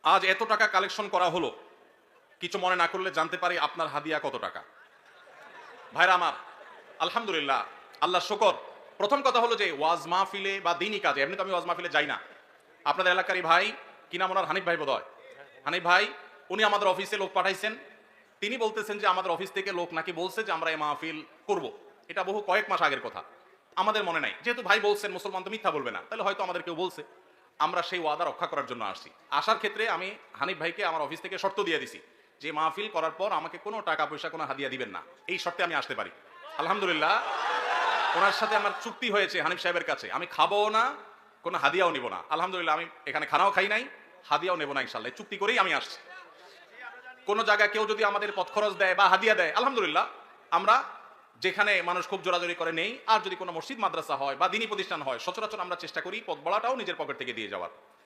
আজ এত টাকা কালেকশন করা হলো, কিছু মনে না করলে জানতে পারি আপনার হাদিয়া কত টাকা? ভাইরা আমার, আলহামদুলিল্লাহ, আল্লাহ শুকর। প্রথম কথা হলো যে ওয়াজ মাহফিলে বা দিনই কাজে, এমনি তো আমি ওয়াজ মাহফিলে যাই না। আপনাদের এলাকারই ভাই, কি নাম ওনার, হানিফ ভাই বোধহয়, হানিফ ভাই, উনি আমাদের অফিসে লোক পাঠাইছেন। তিনি বলতেছেন যে আমাদের অফিস থেকে লোক নাকি বলছে যে আমরা এই মাহফিল করব। এটা বহু কয়েক মাস আগের কথা, আমাদের মনে নাই। যেহেতু ভাই বলছেন, মুসলমান তো মিথ্যা বলবে না, তাহলে হয়তো আমাদের কেউ বলছে। আমরা সেই ওয়াদা রক্ষা করার জন্য আসছি। আসার ক্ষেত্রে আমি হানিফ ভাইকে আমার অফিস থেকে শর্ত দিয়ে দিছি যে মাহফিল করার পর আমাকে কোনো টাকা পয়সা, কোনো হাদিয়া দিবেন না, এই শর্তে আমি আসতে পারি। আলহামদুলিল্লাহ, ওনার সাথে আমার চুক্তি হয়েছে হানিফ সাহেবের কাছে, আমি খাবো না, কোনো হাদিয়াও নিব না। আলহামদুলিল্লাহ, আমি এখানে খানাও খাই নাই, হাদিয়াও নেব না, ইনশাল্লাহ চুক্তি করেই আমি আসছি। কোনো জায়গায় কেউ যদি আমাদের পথ খরচ দেয় বা হাদিয়া দেয়, আলহামদুলিল্লাহ, আমরা যেখানে মানুষ খুব জোরাজোরি করে নেই। আর যদি কোনো মসজিদ মাদ্রাসা হয় বা দিনী প্রতিষ্ঠান হয়, সচরাচর আমরা চেষ্টা করি পথ বড়াটাও নিজের পকেট থেকে দিয়ে যাওয়ার।